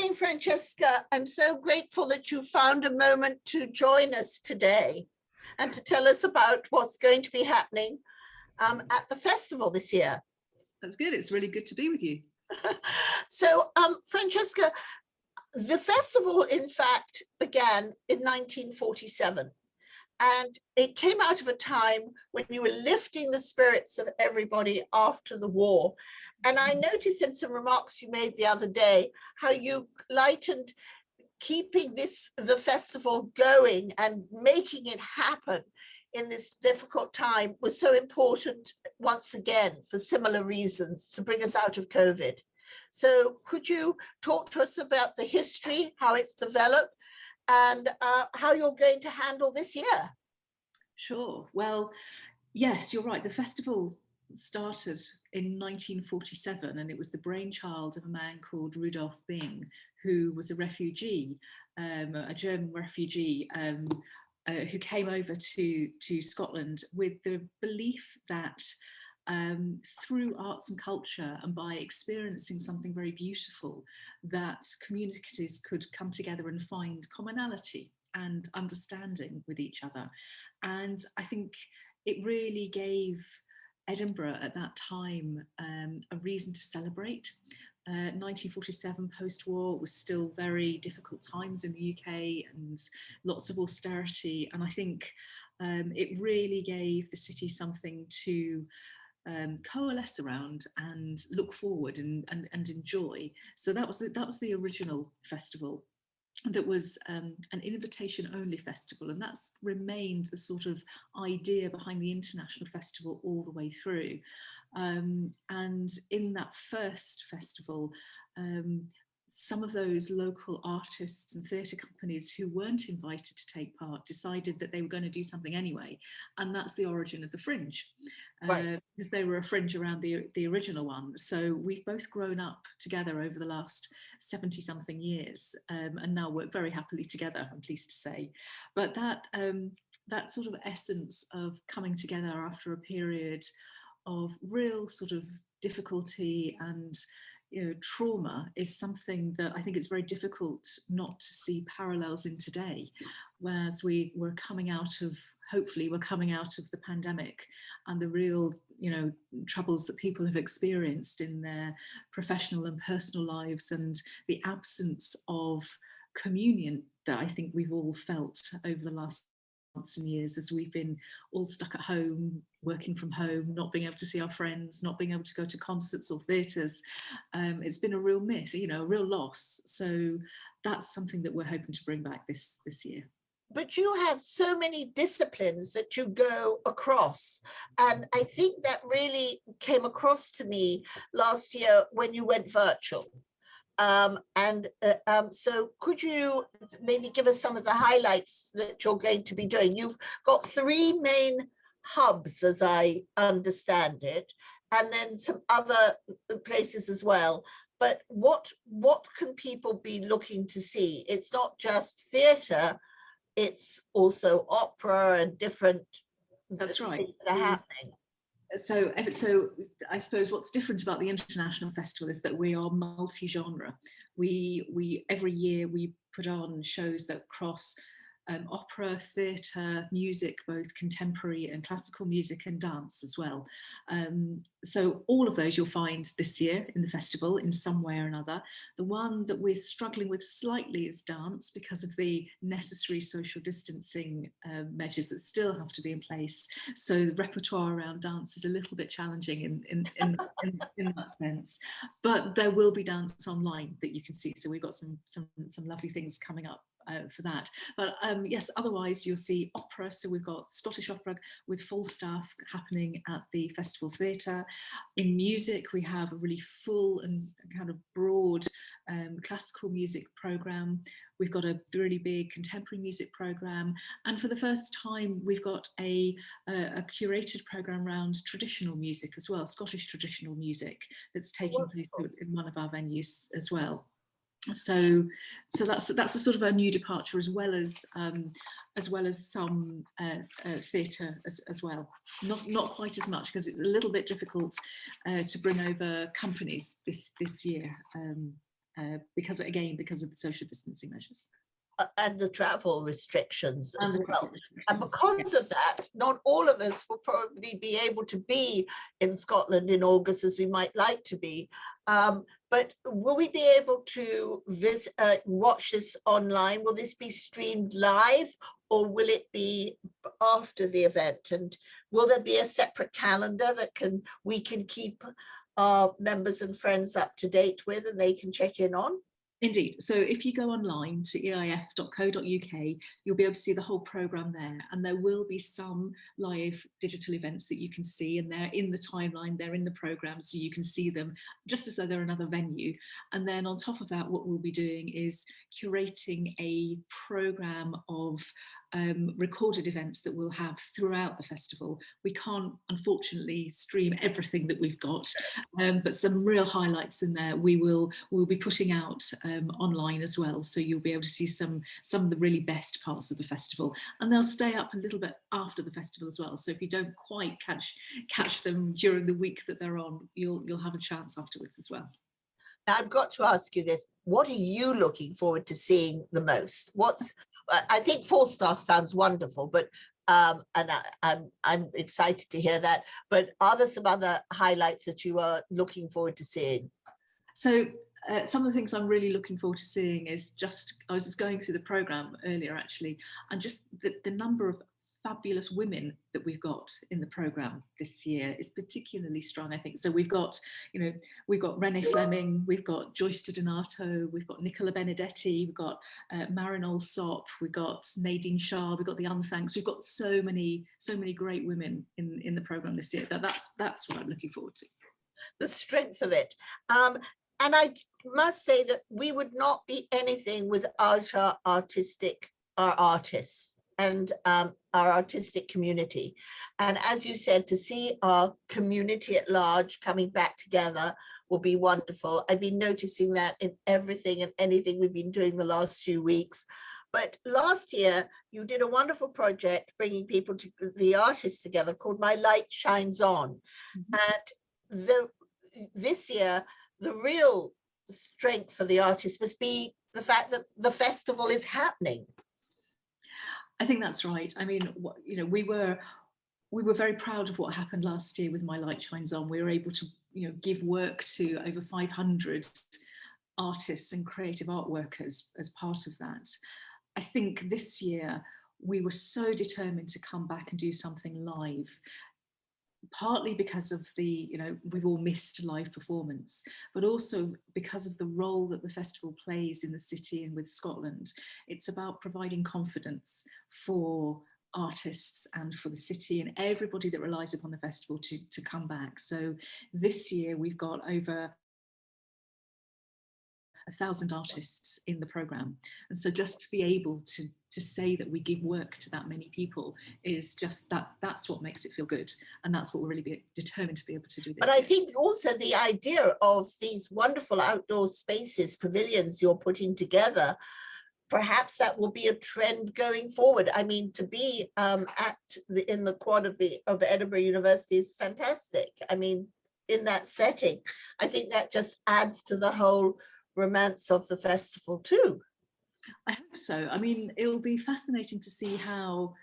morning, Francesca. I'm so grateful that you found a moment to join us today and to tell us about what's going to be happening at the festival this year. That's good. It's really good to be with you. So, Francesca, the festival, in fact, began in 1947. And it came out of a time when you were lifting the spirits of everybody after the war. And I noticed in some remarks you made the other day how you lightened keeping the festival going and making it happen in this difficult time was so important once again for similar reasons to bring us out of COVID. So could you talk to us about the history, how it's developed, and how you're going to handle this year? Sure. Well, yes, you're right. The festival started in 1947, and it was the brainchild of a man called Rudolf Bing, who was a refugee, a German refugee who came over to Scotland with the belief that through arts and culture and by experiencing something very beautiful, that communities could come together and find commonality and understanding with each other. And I think it really gave Edinburgh at that time a reason to celebrate. 1947 post-war was still very difficult times in the UK and lots of austerity, and I think it really gave the city something to coalesce around and look forward and enjoy. So that was the original festival. That was an invitation-only festival, and that's remained the sort of idea behind the international festival all the way through. And in that first festival, some of those local artists and theatre companies who weren't invited to take part decided that they were going to do something anyway, and that's the origin of the Fringe, because they were a fringe around the original one. So we've both grown up together over the last 70-something years, and now work very happily together, I'm pleased to say. But that sort of essence of coming together after a period of real sort of difficulty and trauma is something that I think it's very difficult not to see parallels in today, whereas we're coming out of, hopefully we're coming out of the pandemic and the real troubles that people have experienced in their professional and personal lives, and the absence of communion that I think we've all felt over the last months and years as we've been all stuck at home, working from home, not being able to see our friends, not being able to go to concerts or theatres. It's been a real miss, a real loss. So that's something that we're hoping to bring back this year. But you have so many disciplines that you go across. And I think that really came across to me last year when you went virtual. So could you maybe give us some of the highlights that you're going to be doing? You've got 3 main hubs, as I understand it, and then some other places as well. But what can people be looking to see? It's not just theatre, it's also opera and different That's right. things that are happening. So I suppose what's different about the International Festival is that we are multi-genre. We every year we put on shows that cross opera, theatre, music, both contemporary and classical music, and dance as well. So all of those you'll find this year in the festival in some way or another. The one that we're struggling with slightly is dance, because of the necessary social distancing measures that still have to be in place. So the repertoire around dance is a little bit challenging in that sense. But there will be dance online that you can see. So we've got some lovely things coming up for that. But yes, otherwise you'll see opera. So we've got Scottish opera with full staff happening at the Festival Theatre. In music, we have a really full and kind of broad classical music programme. We've got a really big contemporary music programme, and for the first time we've got a curated programme around traditional music as well, Scottish traditional music, that's taking place in one of our venues as well. So that's a sort of a new departure, as well as some theatre as well. Not quite as much, because it's a little bit difficult to bring over companies this year. because of the social distancing measures. And the travel restrictions as well. And Yes. because of that, not all of us will probably be able to be in Scotland in August as we might like to be. But will we be able to watch this online? Will this be streamed live, or will it be after the event? And will there be a separate calendar that we can keep our members and friends up to date with, and they can check in on? Indeed. So if you go online to eif.co.uk, you'll be able to see the whole programme there. And there will be some live digital events that you can see, and they're in the timeline, they're in the programme, so you can see them just as though they're another venue. And then on top of that, what we'll be doing is curating a programme of recorded events that we'll have throughout the festival. We can't, unfortunately, stream everything that we've got, but some real highlights in there we'll be putting out online as well, so you'll be able to see some of the really best parts of the festival, and they'll stay up a little bit after the festival as well. So if you don't quite catch them during the week that they're on, you'll have a chance afterwards as well. Now I've got to ask you this: what are you looking forward to seeing the most? I think Falstaff sounds wonderful, but and I'm excited to hear that. But are there some other highlights that you are looking forward to seeing? So some of the things I'm really looking forward to seeing is I was just going through the programme earlier actually, and just the number of fabulous women that we've got in the programme this year is particularly strong, I think. So we've got Renee Fleming, we've got Joyce Donato, we've got Nicola Benedetti, we've got Marin Allsop, we've got Nadine Shah, we've got the Unthanks. We've got so many great women in the programme this year. That's what I'm looking forward to. The strength of it. And I must say that we would not be anything without our artists and our artistic community. And as you said, to see our community at large coming back together will be wonderful. I've been noticing that in everything and anything we've been doing the last few weeks. But last year, you did a wonderful project bringing the artists together called My Light Shines On. Mm-hmm. And this year, the real strength for the artists must be the fact that the festival is happening. I think that's right. I mean, we were very proud of what happened last year with My Light Shines On. We were able to, give work to over 500 artists and creative art workers as part of that. I think this year we were so determined to come back and do something live, partly because of we've all missed live performance, but also because of the role that the festival plays in the city and with Scotland. It's about providing confidence for artists and for the city and everybody that relies upon the festival to come back. So this year we've got over 1,000 artists in the programme, and so just to be able to say that we give work to that many people is just that's what makes it feel good, and that's what we're really determined to be able to do this But I think also the idea of these wonderful outdoor spaces, pavilions you're putting together, perhaps that will be a trend going forward. I mean, to be in the quad of Edinburgh University is fantastic. I mean, in that setting, I think that just adds to the whole romance of the festival too. I hope so. I mean, it'll be fascinating to see how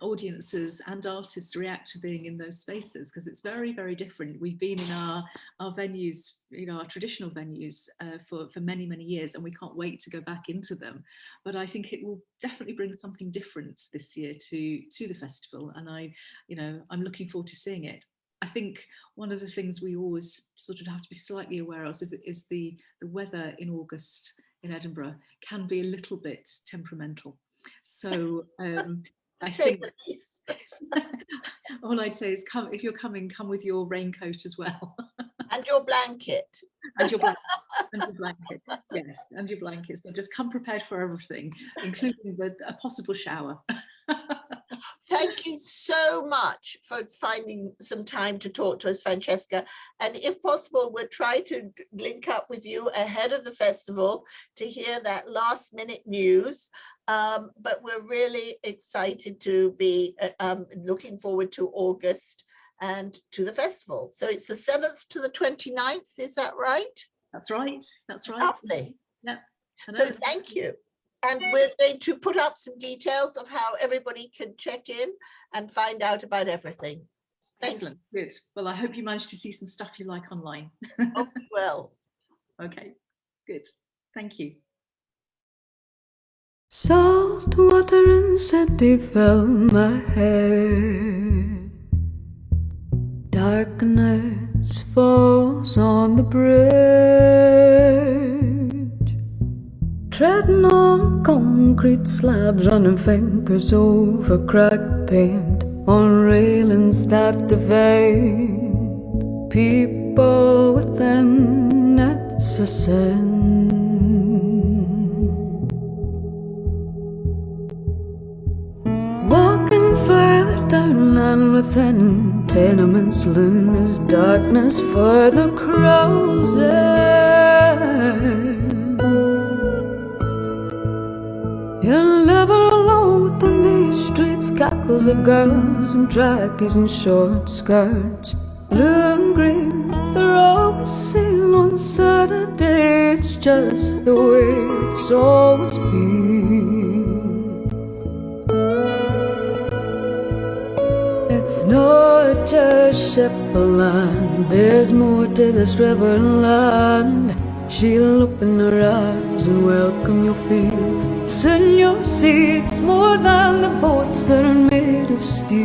audiences and artists react to being in those spaces, because it's very, very different. We've been in our venues, our traditional venues for many, many years, and we can't wait to go back into them. But I think it will definitely bring something different this year to the festival, and I'm looking forward to seeing it. I think one of the things we always sort of have to be slightly aware of is the weather in August in Edinburgh can be a little bit temperamental. So I think all I'd say is if you're coming, come with your raincoat as well. And your blanket. And your blanket, yes, and your blankets. So just come prepared for everything, including a possible shower. Thank you so much for finding some time to talk to us, Francesca. And if possible, we'll try to link up with you ahead of the festival to hear that last minute news. But we're really excited to be looking forward to August and to the festival. So it's the 7th to the 29th, is that right? That's right. That's right. Lovely. Yeah. So thank you. And we're going to put up some details of how everybody can check in and find out about everything. Excellent. Good. Well, I hope you managed to see some stuff you like online. Oh, well. Okay. Good. Thank you. Salt water and sandy fill my head. Darkness falls on the bridge. Treading on concrete slabs, running fingers over cracked paint on railings that divide. People within, it's a sin. Walking further down and within, tenements loom as darkness further crowds in. You're never alone within these streets, cackles of girls and trackies and short skirts, blue and green, they're always seen on Saturday. It's just the way it's always been. It's not just Shepperland, there's more to this river land. She'll open her arms and welcome you'll feel. Soon you'll see it's more than the boats that are made of steel.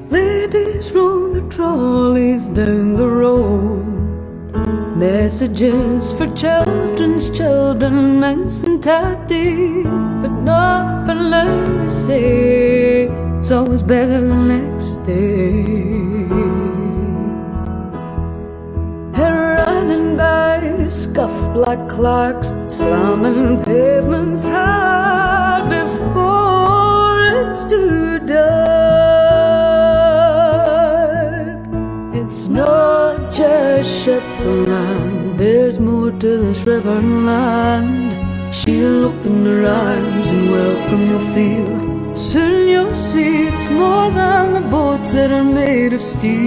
Ladies roll their trolleys down the road, messages for children's children, mince and tatties, but nothing left to say. It's always better the next day. Her running by scuffed like clerks, slamming pavements hard before it's too dark. It's not just Shepperland, there's more to this river and land. She'll open her arms and welcome you'll feel. Soon you'll see it's more than the boats that are made of steel.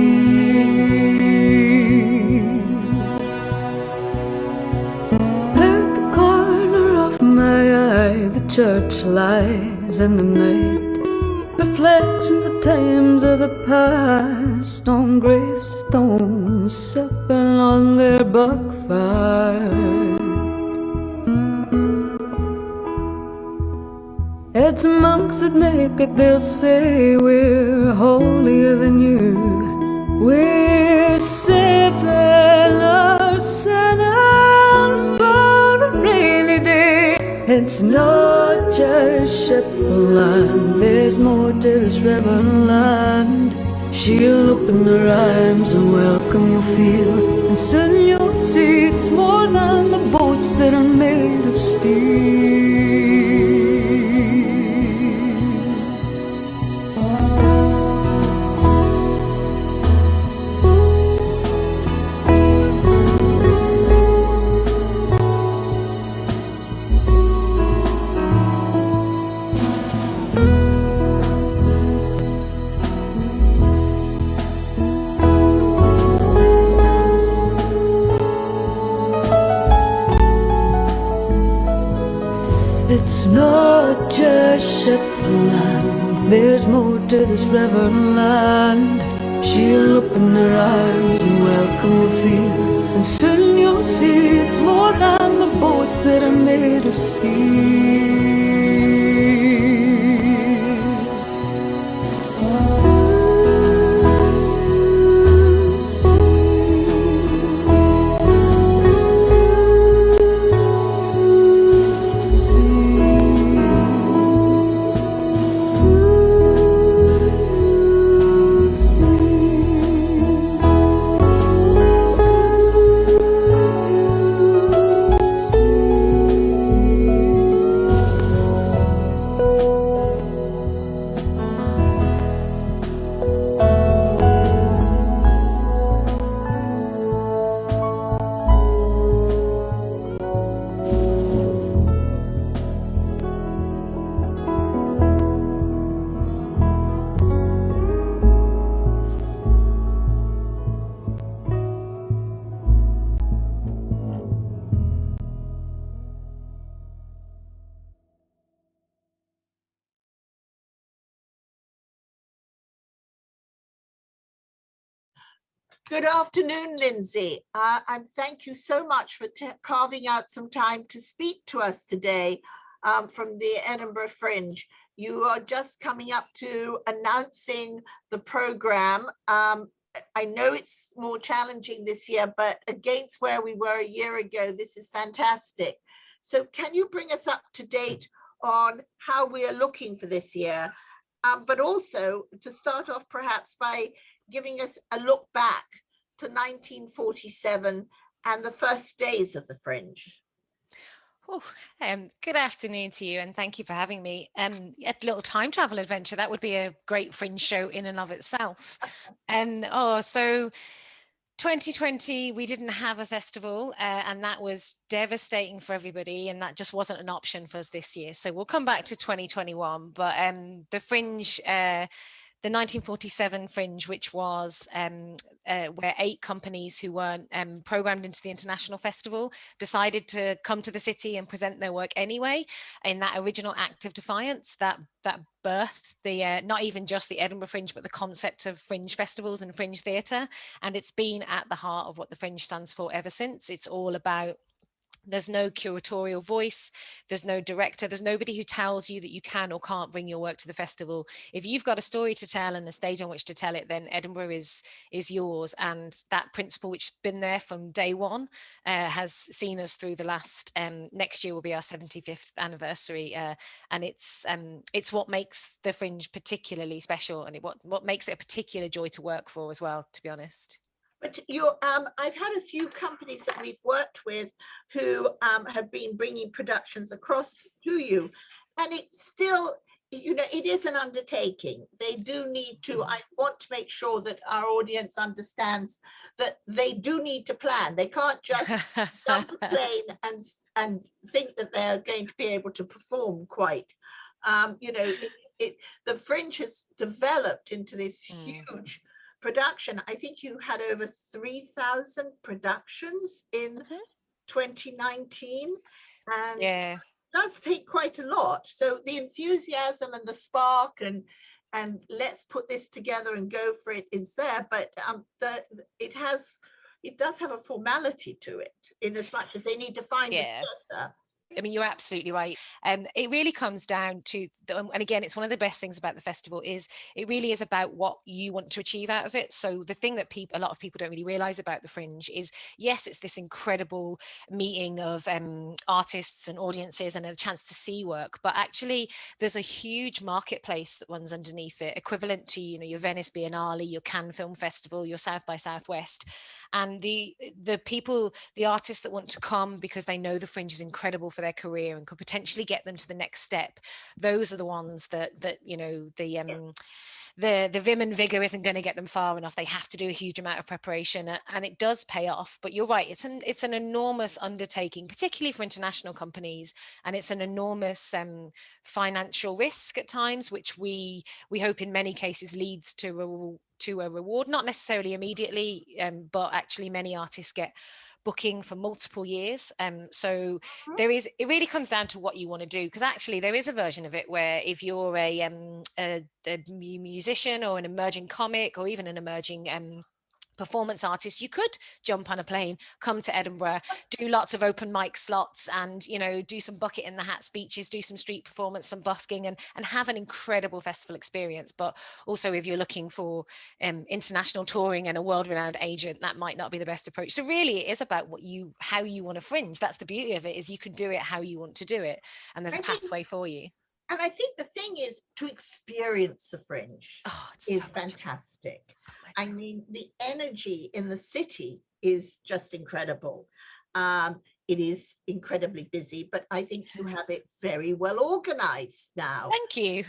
At the corner of my eye, the church lies in the night. Reflections of times of the past on gravestones, sipping on their buckfires. It's monks that make it, they'll say we're holier than you. We're saving our sin for a rainy day. It's not just Shepperland, there's more to this river and land. She'll open her arms and welcome you'll feel. And soon you'll see it's more than the boats that are made of steel. It's not just Shepperland, there's more to this river and land. She'll open her arms and welcome you'll feel. And soon you'll see it's more than the boats that are made of steel. Good afternoon, Lindsay, and thank you so much for carving out some time to speak to us today from the Edinburgh Fringe. You are just coming up to announcing the programme. I know it's more challenging this year, but against where we were a year ago, this is fantastic. So can you bring us up to date on how we are looking for this year? But also to start off perhaps by giving us a look back to 1947 and the first days of the Fringe. Oh, good afternoon to you, and thank you for having me. A little time travel adventure, that would be a great Fringe show in and of itself. So 2020, we didn't have a festival, and that was devastating for everybody, and that just wasn't an option for us this year. So we'll come back to 2021, but the Fringe, the 1947 Fringe, which was where 8 companies who weren't programmed into the international festival decided to come to the city and present their work anyway, in that original act of defiance that birthed the not even just the Edinburgh Fringe, but the concept of Fringe festivals and Fringe theatre. And it's been at the heart of what the Fringe stands for ever since. It's all about, there's no curatorial voice, there's no director, there's nobody who tells you that you can or can't bring your work to the festival. If you've got a story to tell and a stage on which to tell it, then Edinburgh is yours. And that principle, which has been there from day one, has seen us through the last, next year will be our 75th anniversary. And it's what makes the Fringe particularly special, and what makes it a particular joy to work for as well, to be honest. But I've had a few companies that we've worked with who have been bringing productions across to you, and it's still, you know, it is an undertaking. They do need to, I want to make sure that our audience understands that they do need to plan. They can't just jump a plane and think that they're going to be able to perform quite. You know, the Fringe has developed into this huge production. I think you had over 3,000 productions in 2019, and it does take quite a lot. So the enthusiasm and the spark and let's put this together and go for it is there, but it does have a formality to it, in as much as they need to find the theatre. I mean, you're absolutely right. It really comes down to, and again, it's one of the best things about the festival is it really is about what you want to achieve out of it. So the thing that a lot of people don't really realize about the Fringe is, yes, it's this incredible meeting of artists and audiences and a chance to see work, but actually there's a huge marketplace that runs underneath it, equivalent to, you know, your Venice Biennale, your Cannes Film Festival, your South by Southwest. And the people, the artists that want to come because they know the Fringe is incredible for their career and could potentially get them to the next step, those are the ones that you know, the vim and vigor isn't going to get them far enough. They have to do a huge amount of preparation, and it does pay off. But you're right, it's an enormous undertaking, particularly for international companies, and it's an enormous financial risk at times, which we hope in many cases leads to a reward, not necessarily immediately, but actually many artists get booking for multiple years. So it really comes down to what you want to do, because actually there is a version of it where if you're a musician or an emerging comic or even an emerging performance artist, you could jump on a plane, come to Edinburgh, do lots of open mic slots, and, you know, do some bucket in the hat speeches, do some street performance, some busking, and have an incredible festival experience. But also, if you're looking for international touring and a world-renowned agent, that might not be the best approach. So really it is about how you want to Fringe. That's the beauty of it, is you can do it how you want to do it, and there's a pathway for you. And I think the thing is to experience the Fringe is fantastic. I mean, the energy in the city is just incredible. It is incredibly busy, but I think you have it very well organized now. Thank you.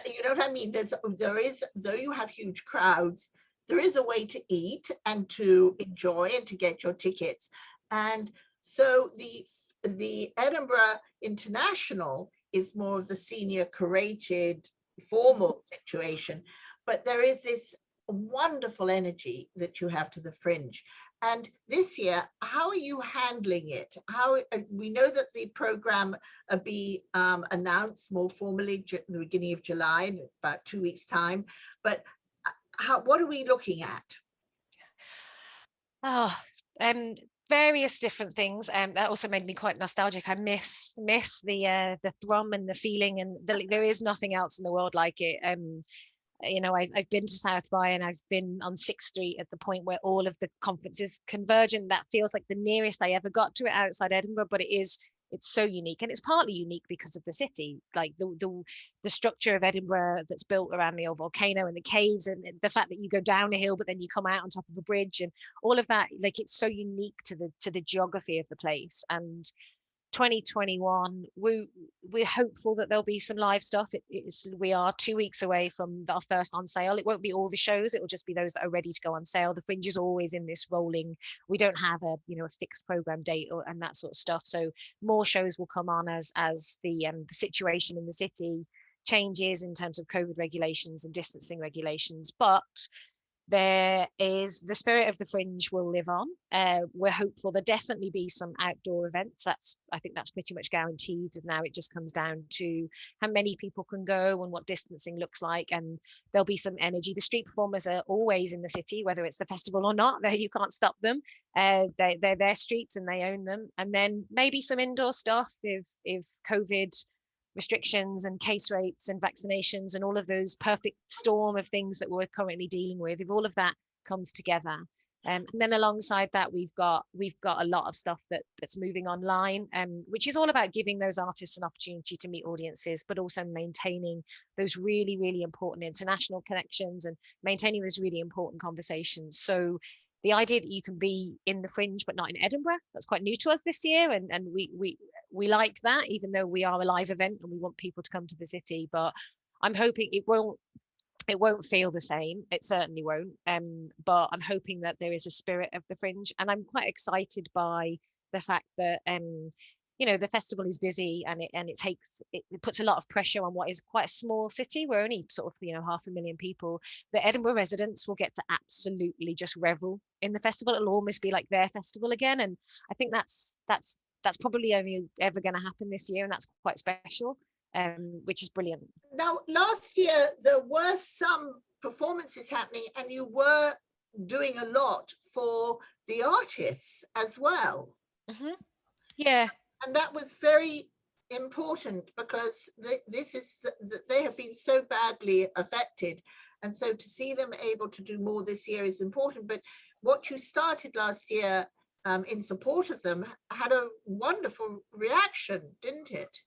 You know what I mean? There is, though you have huge crowds, there is a way to eat and to enjoy and to get your tickets. And so the Edinburgh International is more of the senior curated formal situation, but there is this wonderful energy that you have to the Fringe. And this year, how are you handling it? We know that the program will be announced more formally at the beginning of July, in about 2 weeks' time, but what are we looking at? Oh, various different things. That also made me quite nostalgic. I miss the thrum and the feeling, and there is nothing else in the world like it. You know, I've been to South by, and I've been on 6th Street at the point where all of the conferences converge, and that feels like the nearest I ever got to it outside Edinburgh. But it's so unique, and it's partly unique because of the city, like the structure of Edinburgh that's built around the old volcano and the caves, and the fact that you go down a hill but then you come out on top of a bridge, and all of that. Like, it's so unique to the geography of the place. And 2021, we're hopeful that there'll be some live stuff. We are 2 weeks away from our first on sale. It won't be all the shows, it will just be those that are ready to go on sale. The Fringe is always in this rolling, we don't have a fixed program date and that sort of stuff, so more shows will come on as the situation in the city changes in terms of COVID regulations and distancing regulations. But there is the spirit of the Fringe will live on. We're hopeful there'll definitely be some outdoor events. I think that's pretty much guaranteed. And now it just comes down to how many people can go and what distancing looks like. And there'll be some energy. The street performers are always in the city, whether it's the festival or not. You can't stop them. They're their streets and they own them. And then maybe some indoor stuff if COVID restrictions and case rates and vaccinations and all of those perfect storm of things that we're currently dealing with, if all of that comes together. And then alongside that, we've got a lot of stuff that's moving online, which is all about giving those artists an opportunity to meet audiences, but also maintaining those really, really important international connections and maintaining those really important conversations. So the idea that you can be in the Fringe but not in Edinburgh, that's quite new to us this year, and we like that, even though we are a live event and we want people to come to the city. But I'm hoping it won't feel the same. It certainly won't. But I'm hoping that there is a spirit of the Fringe, and I'm quite excited by the fact that the festival is busy, and it puts a lot of pressure on what is quite a small city. We're only sort of 500,000 people. The Edinburgh residents will get to absolutely just revel in the festival. It'll almost be like their festival again, and I think that's probably only ever going to happen this year, and that's quite special, which is brilliant. Now, last year there were some performances happening, and you were doing a lot for the artists as well. Mm-hmm. Yeah. And that was very important because they have been so badly affected. And so to see them able to do more this year is important. But what you started last year in support of them had a wonderful reaction, didn't it?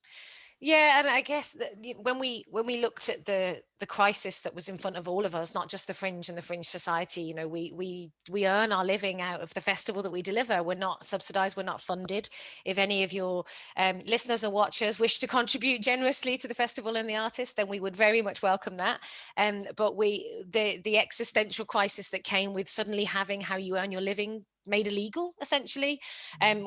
Yeah, and I guess that when we looked at the crisis that was in front of all of us, not just the Fringe and the Fringe Society, we earn our living out of the festival that we deliver. We're not subsidized, we're not funded. If any of your listeners or watchers wish to contribute generously to the festival and the artists, then we would very much welcome that. But the existential crisis that came with suddenly having how you earn your living made illegal, essentially.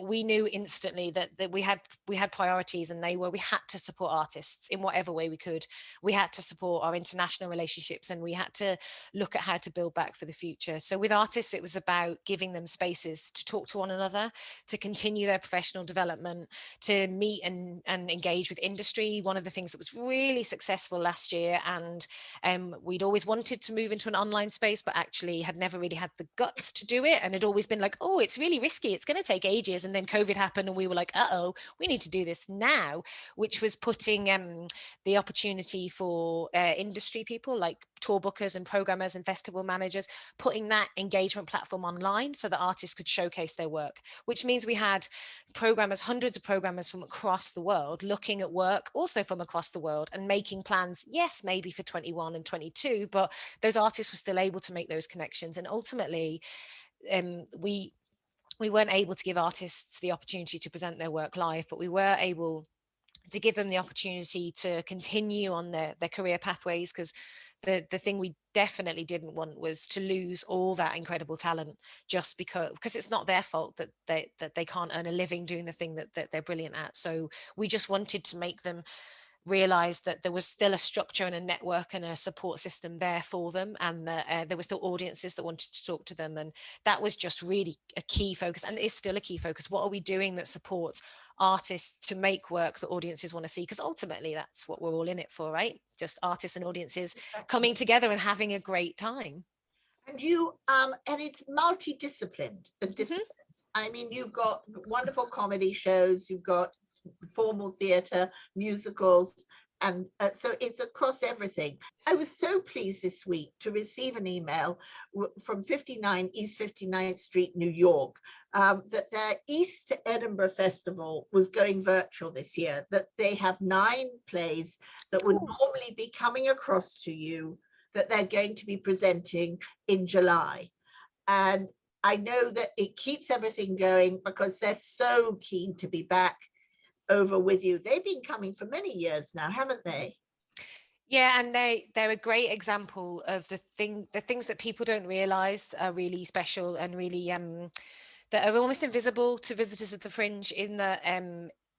We knew instantly that we had priorities, and we had to support artists in whatever way we could. We had to support our international relationships, and we had to look at how to build back for the future. So with artists, it was about giving them spaces to talk to one another, to continue their professional development, to meet and engage with industry. One of the things that was really successful last year, and we'd always wanted to move into an online space, but actually had never really had the guts to do it, and had always been like, oh, it's really risky, it's going to take ages. And then COVID happened, and we were like, we need to do this now, which was putting the opportunity for industry people like tour bookers and programmers and festival managers, putting that engagement platform online so that artists could showcase their work, which means we had programmers, hundreds of programmers from across the world looking at work also from across the world and making plans, yes, maybe for 21 and 22, but those artists were still able to make those connections. And ultimately, we weren't able to give artists the opportunity to present their work live, but we were able to give them the opportunity to continue on their career pathways, because the thing we definitely didn't want was to lose all that incredible talent just because it's not their fault that they can't earn a living doing the thing that they're brilliant at. So we just wanted to make them realized that there was still a structure and a network and a support system there for them, and that there were still audiences that wanted to talk to them. And that was just really a key focus, and is still a key focus. What are we doing that supports artists to make work that audiences want to see? Because ultimately that's what we're all in it for, right? Just artists and audiences coming together and having a great time. And you and it's multidisciplined disciplines. I mean, you've got wonderful comedy shows, you've got formal theatre, musicals, and so it's across everything. I was so pleased this week to receive an email from 59 East 59th Street, New York, that their East Edinburgh Festival was going virtual this year, that they have 9 plays that would normally be coming across to you, that they're going to be presenting in July. And I know that it keeps everything going because they're so keen to be back over with you. They've been coming for many years now, haven't they? Yeah, and they're a great example of the things that people don't realize are really special and really that are almost invisible to visitors of the Fringe, in that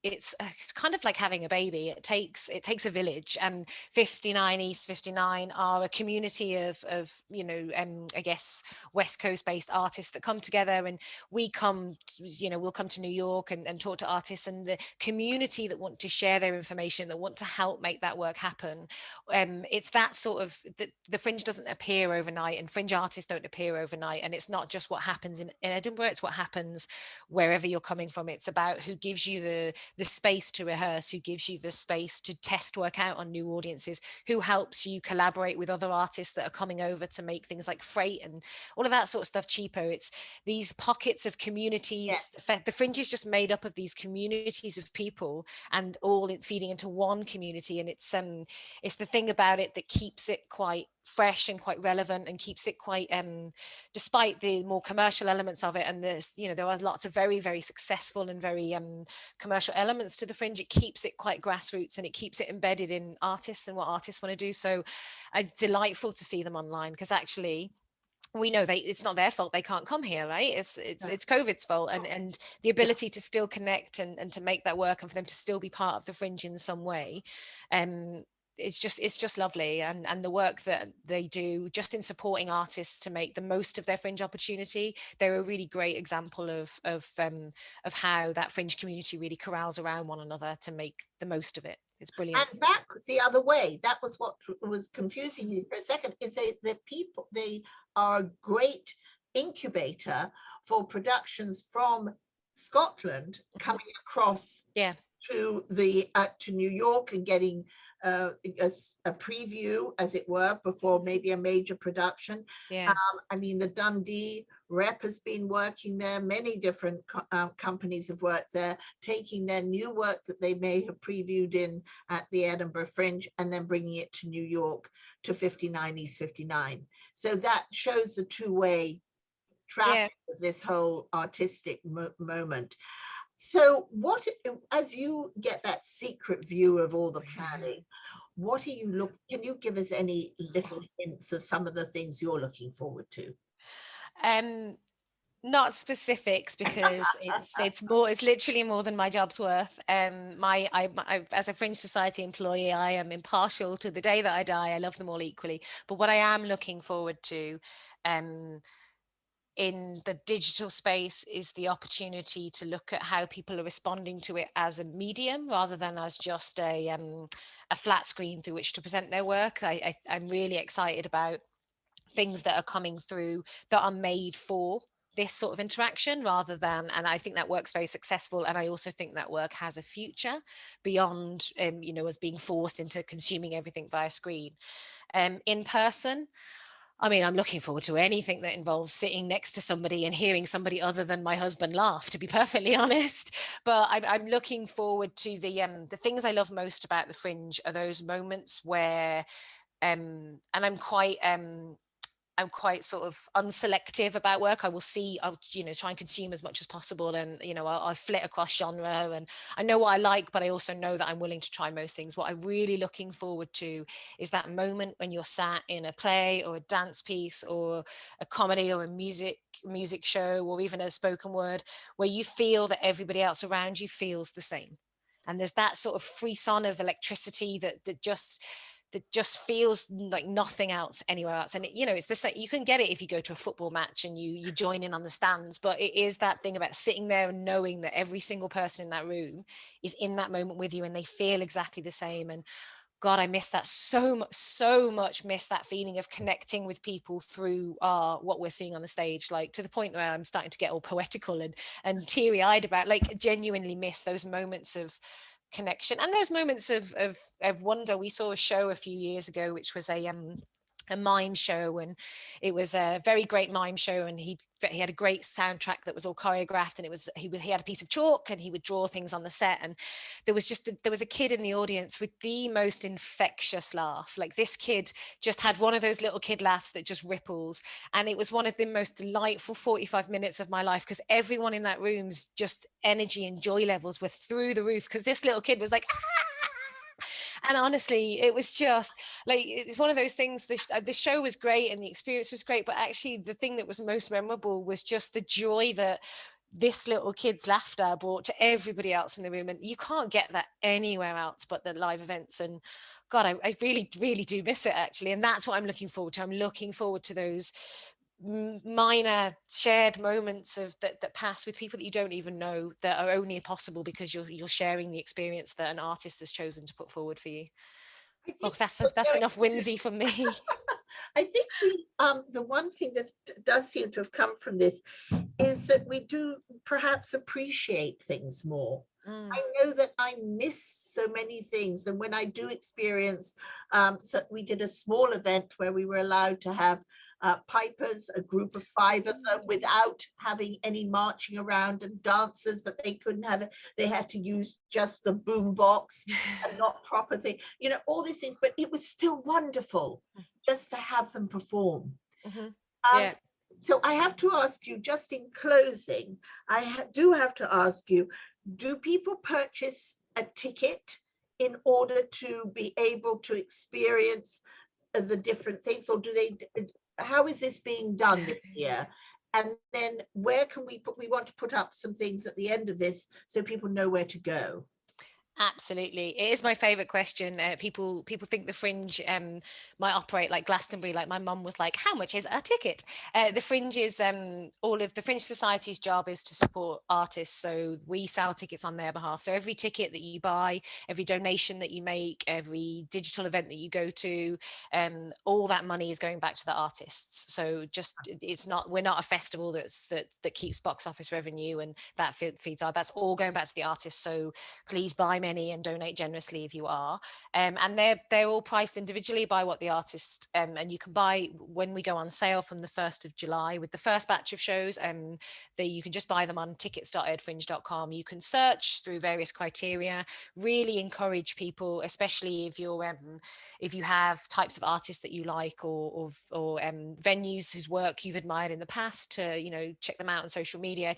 it's kind of like having a baby. It takes a village, and 59 East 59 are a community of I guess West Coast based artists that come together, and we'll come to New York and talk to artists, and the community that want to share their information, that want to help make that work happen. It's that sort of, the Fringe doesn't appear overnight, and Fringe artists don't appear overnight, and it's not just what happens in Edinburgh, it's what happens wherever you're coming from. It's about who gives you the space to rehearse, who gives you the space to test work out on new audiences, who helps you collaborate with other artists that are coming over to make things like freight and all of that sort of stuff cheaper. It's these pockets of communities. Yeah. The Fringe is just made up of these communities of people, and all feeding into one community, and it's the thing about it that keeps it quite fresh and quite relevant, and keeps it quite despite the more commercial elements of it, and there's there are lots of very, very successful and very commercial elements to the Fringe. It keeps it quite grassroots, and it keeps it embedded in artists and what artists want to do. So it's delightful to see them online, because actually we know it's not their fault they can't come here, right? It's COVID's fault, and the ability to still connect and to make that work, and for them to still be part of the Fringe in some way, it's just lovely. And the work that they do just in supporting artists to make the most of their Fringe opportunity, they're a really great example of how that Fringe community really corrals around one another to make the most of it. It's brilliant. And back the other way, that was what was confusing me for a second, is they are a great incubator for productions from Scotland coming across to New York and getting a preview, as it were, before maybe a major production. I mean, the Dundee rep has been working there. Many different companies have worked there, taking their new work that they may have previewed at the Edinburgh Fringe, and then bringing it to New York, to 59 East 59. So that shows the two-way traffic of this whole artistic moment. So what, as you get that secret view of all the planning, what are you can you give us any little hints of some of the things you're looking forward to? Not specifics, because it's literally more than my job's worth. I as a Fringe Society employee, I am impartial to the day that I die. I love them all equally. But what I am looking forward to in the digital space is the opportunity to look at how people are responding to it as a medium, rather than as just a flat screen through which to present their work. I'm really excited about things that are coming through that are made for this sort of interaction, rather than, and I think that work's very successful, and I also think that work has a future beyond us being forced into consuming everything via screen. In person, I mean, I'm looking forward to anything that involves sitting next to somebody and hearing somebody other than my husband laugh, to be perfectly honest. But I'm looking forward to the things I love most about the Fringe are those moments where, and I'm quite sort of unselective about work. I'll try and consume as much as possible, and I'll flit across genre, and I know what I like, but I also know that I'm willing to try most things. What I'm really looking forward to is that moment when you're sat in a play or a dance piece or a comedy or a music show, or even a spoken word, where you feel that everybody else around you feels the same, and there's that sort of frisson of electricity that just feels like nothing else anywhere else. And it's the same. You can get it if you go to a football match and you join in on the stands, but it is that thing about sitting there and knowing that every single person in that room is in that moment with you, and they feel exactly the same. And God, I miss that so much miss that feeling of connecting with people through what we're seeing on the stage, like to the point where I'm starting to get all poetical and teary-eyed about, like, genuinely miss those moments of connection and those moments of wonder. We saw a show a few years ago, which was a mime show, and it was a very great mime show, and he had a great soundtrack that was all choreographed, and it was he had a piece of chalk and he would draw things on the set, and there was a kid in the audience with the most infectious laugh. Like, this kid just had one of those little kid laughs that just ripples, and it was one of the most delightful 45 minutes of my life, because everyone in that room's just energy and joy levels were through the roof, because this little kid was like, ah! And honestly, it was just like, it's one of those things. The show was great and the experience was great, but actually the thing that was most memorable was just the joy that this little kid's laughter brought to everybody else in the room. And you can't get that anywhere else but the live events. And God, I really, really do miss it, actually. And that's what I'm looking forward to. I'm looking forward to those minor shared moments of that pass with people that you don't even know, that are only possible because you're sharing the experience that an artist has chosen to put forward for you. Oh, that's enough whimsy for me. I think the one thing that does seem to have come from this is that we do perhaps appreciate things more. I know that I miss so many things, and when I do experience, so we did a small event where we were allowed to have pipers, a group of 5 of them, without having any marching around and dancers, but they couldn't have it. They had to use just the boom box and not proper thing, all these things, but it was still wonderful just to have them perform. Yeah. So I have to ask you, just in closing, I do have to ask you, do people purchase a ticket in order to be able to experience the different things, or do they, how is this being done this year? And then where can we want to put up some things at the end of this so people know where to go. Absolutely. It is my favorite question. People think the Fringe might operate like Glastonbury. Like, my mum was like, how much is a ticket? The Fringe is all of the Fringe Society's job is to support artists. So we sell tickets on their behalf. So every ticket that you buy, every donation that you make, every digital event that you go to, all that money is going back to the artists. So just, we're not a festival that keeps box office revenue and that feeds our, that's all going back to the artists. So please buy many and donate generously if you are, and they're all priced individually by what the artist, and you can buy when we go on sale from the 1st of July with the first batch of shows. You can just buy them on tickets.edfringe.com. You can search through various criteria. Really encourage people, especially if you have types of artists that you like, or venues whose work you've admired in the past, to check them out on social media,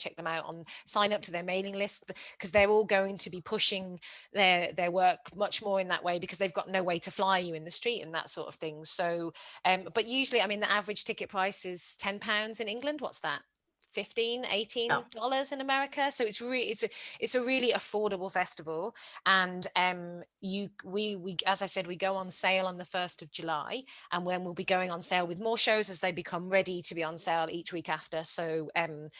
sign up to their mailing list, because they're all going to be pushing their work much more in that way, because they've got no way to fly you in the street and that sort of thing. So but usually, I mean, the average ticket price is £10 in England. What's that, $18 in America? So it's a really affordable festival. And we as I said, we go on sale on the 1st of July, and when we'll be going on sale with more shows as they become ready to be on sale each week after. So in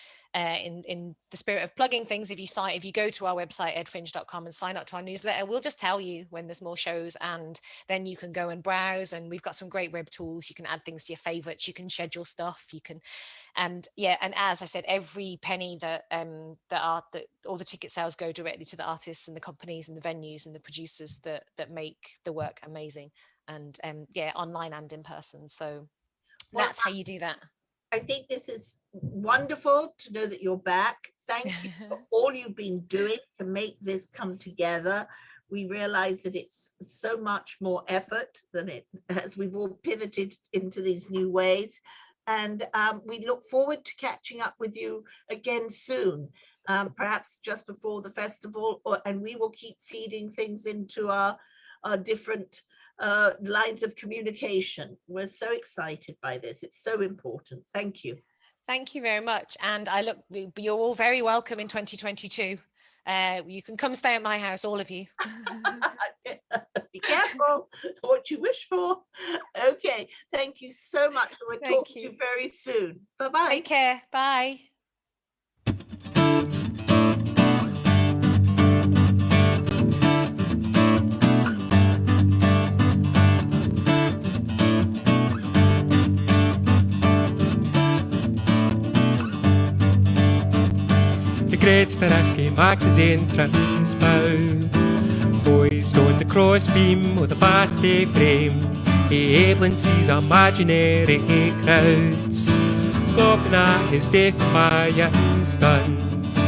the spirit of plugging things, if you go to our website edfringe.com and sign up to our newsletter, we'll just tell you when there's more shows, and then you can go and browse, and we've got some great web tools. You can add things to your favorites, you can schedule stuff, you can, and as I said, every penny that all the ticket sales go directly to the artists and the companies and the venues and the producers that make the work amazing, and online and in person. So that's how you do that. I think this is wonderful to know that you're back. Thank you for all you've been doing to make this come together. We realize that it's so much more effort than it has. We've all pivoted into these new ways. And we look forward to catching up with you again soon, perhaps just before the festival, and we will keep feeding things into our different lines of communication. We're so excited by this. It's so important. Thank you. Thank you very much. And you're all very welcome in 2022. You can come stay at my house, all of you. Be careful what you wish for. Okay, thank you so much. We'll talk to you very soon. Bye-bye. Take care. Bye. grootste rescue maakt zijn entrance bow. Poised on the crossbeam with a plastic frame, Evelyn sees imaginary crowds gawping at his defying stunts.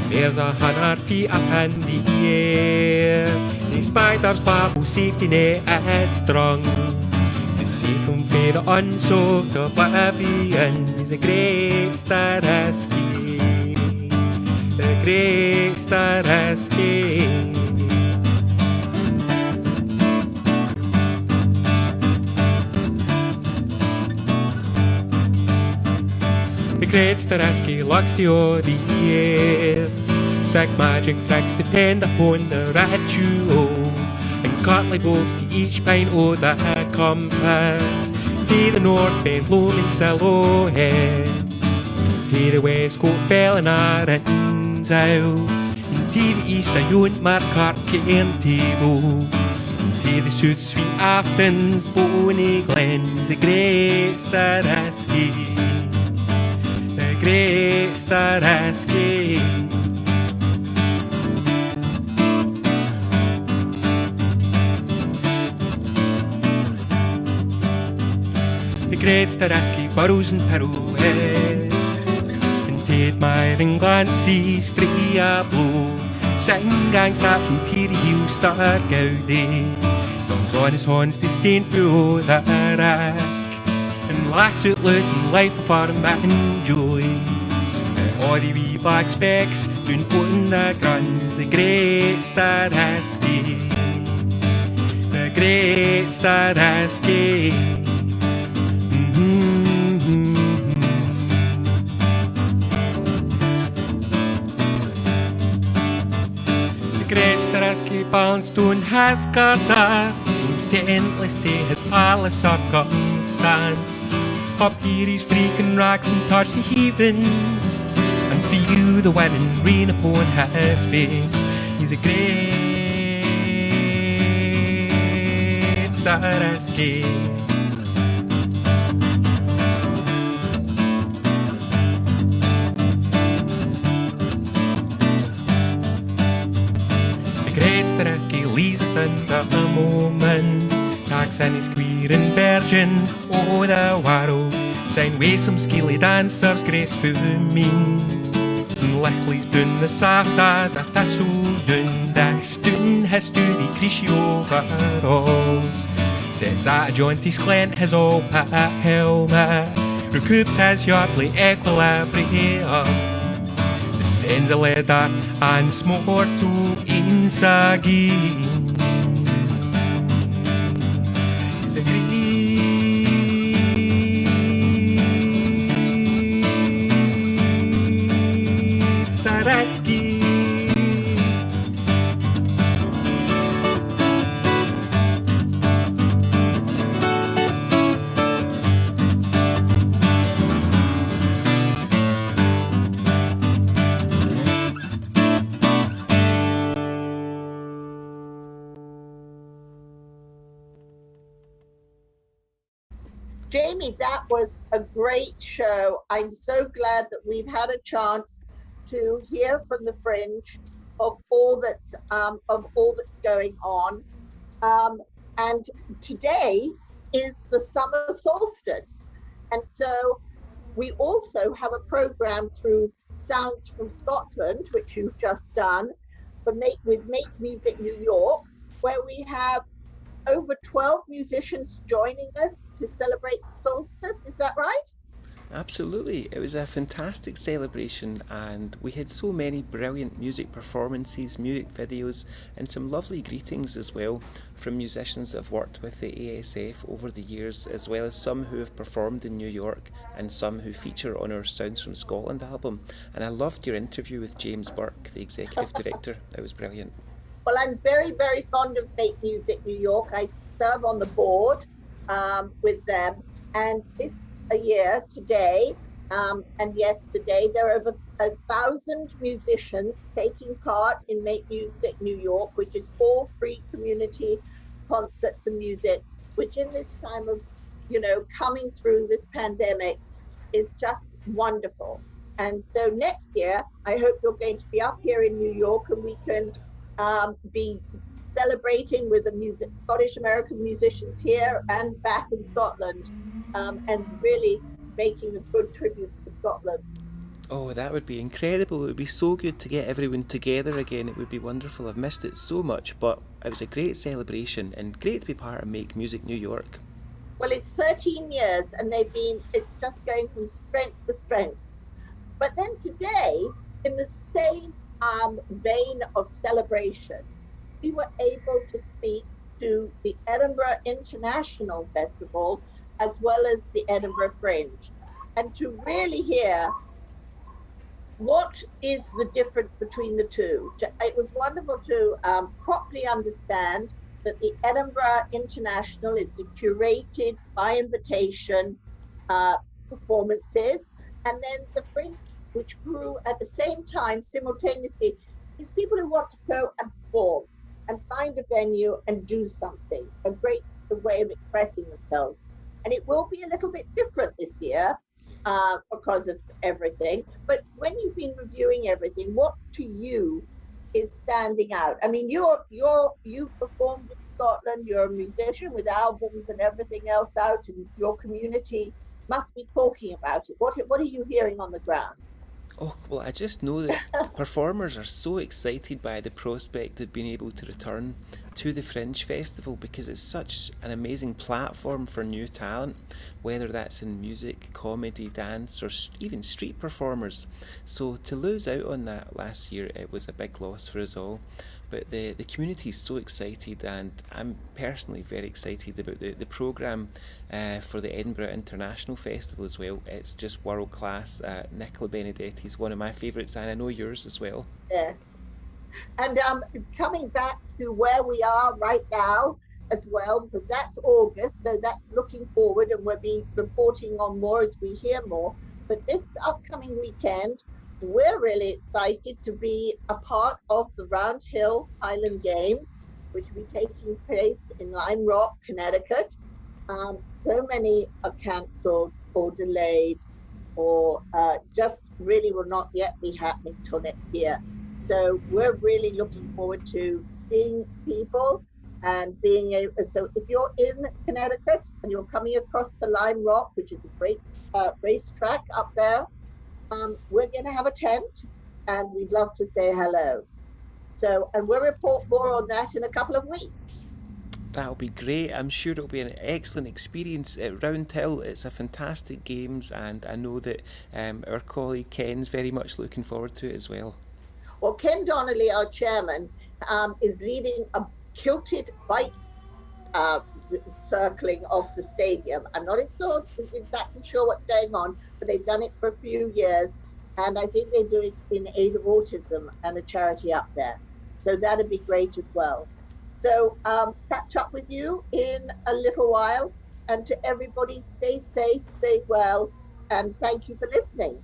There's 100 feet up in the air, the spider's bubble safety net is strung to save him from the unsolved oblivion. He's a great star rescue, the great star rescue. The greatste rescue locks the audience. Sick magic tricks depend upon the ritual, and cutlery bolts to each pint of the compass. To the north bend looming silhouette, to the west coat fell and Aaron's out, and to the east a yont mark and table, to the south sweet Athens, Bonnie Glens. The greatste rescue, great star rescue. The great star rescue burrows and pirouettes, and admiring glances free a blow. Sitting gang snaps from teary heels start goudy, songs on his horns disdainful the risk, and lacks out loud in life for and joy. All the wee black specks doon on the guns. The great star rescue, the great star rescue. The great star rescue balanced on his garter, seems to endless to his palace circumstance. Up here he's freaking rocks and touch the heavens, and feel the wind and rain upon his face. He's a great star rescue. The great star rescue leaves it in the moment. Tax and his queer and virgin o' the world, sign way some skilly dancers graceful mean, and lichtly's doon the soft as a thistle doon, Dax doon his to the creasy overalls, sets at a jaunty's clint his all pat helmet, recoups his yardly equilibrium, descends a ladder and smore to Ainsley. Jamie, that was a great show. I'm so glad that we've had a chance to hear from the Fringe of all that's going on. And today is the summer solstice, and so we also have a program through Sounds from Scotland, which you've just done, with Make Music New York, where we have over 12 musicians joining us to celebrate the solstice. Is that right? Absolutely, it was a fantastic celebration, and we had so many brilliant music performances, music videos, and some lovely greetings as well from musicians that have worked with the ASF over the years, as well as some who have performed in New York and some who feature on our Sounds from Scotland album. And I loved your interview with James Burke, the executive director. It was brilliant. Well, I'm very, very fond of Make Music New York. I serve on the board with them, and this year today and yesterday there are over 1,000 musicians taking part in Make Music New York, which is all free community concerts and music, which in this time of, coming through this pandemic is just wonderful. And so next year, I hope you're going to be up here in New York and we can be celebrating with the Scottish American musicians here and back in Scotland, and really making a good tribute to Scotland. Oh, that would be incredible. It would be so good to get everyone together again. It would be wonderful. I've missed it so much, but it was a great celebration and great to be part of Make Music New York. Well, it's 13 years and it's just going from strength to strength. But then today, in the same vein of celebration, we were able to speak to the Edinburgh International Festival as well as the Edinburgh Fringe, and to really hear what is the difference between the two. It was wonderful to properly understand that the Edinburgh International is the curated by invitation performances, and then the Fringe, which grew at the same time simultaneously, is people who want to go and perform and find a venue and do something, a great way of expressing themselves. And it will be a little bit different this year because of everything. But when you've been reviewing everything, what to you is standing out? I mean, you performed in Scotland, you're a musician with albums and everything else out, and your community must be talking about it. What are you hearing on the ground? Oh, well, I just know that performers are so excited by the prospect of being able to return to the Fringe Festival, because it's such an amazing platform for new talent, whether that's in music, comedy, dance, or even street performers. So to lose out on that last year, it was a big loss for us all. But the community is so excited, and I'm personally very excited about the programme for the Edinburgh International Festival as well. It's just world class. Nicola Benedetti is one of my favourites, and I know yours as well. Yes. And coming back to where we are right now as well, because that's August, so that's looking forward, and we'll be reporting on more as we hear more. But this upcoming weekend, we're really excited to be a part of the Round Hill Highland Games, which will be taking place in Lime Rock, Connecticut. So many are cancelled or delayed, or just really will not yet be happening till next year. So we're really looking forward to seeing people and being able. So if you're in Connecticut and you're coming across to Lime Rock, which is a great racetrack up there, we're going to have a tent, and we'd love to say hello. So, and we'll report more on that in a couple of weeks. That'll be great. I'm sure it'll be an excellent experience at Round Hill. It's a fantastic games, and I know that our colleague Ken's very much looking forward to it as well. Well, Ken Donnelly, our chairman, is leading a kilted bike circling of the stadium. I'm not exactly sure what's going on, but they've done it for a few years, and I think they do it in aid of autism and a charity up there. So that'd be great as well. So catch up with you in a little while, and to everybody, stay safe, stay well, and thank you for listening.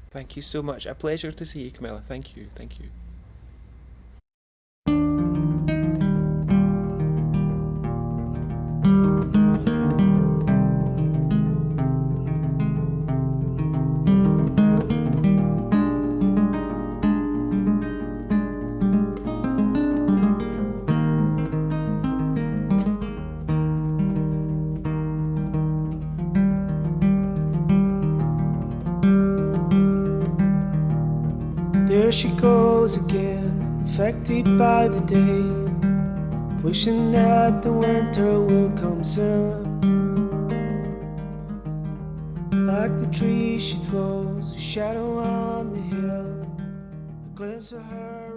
Thank you so much. A pleasure to see you, Camilla. Thank you. Thank you. There she goes again, infected by the day, wishing that the winter will come soon. Like the tree she throws a shadow on the hill, a glimpse of her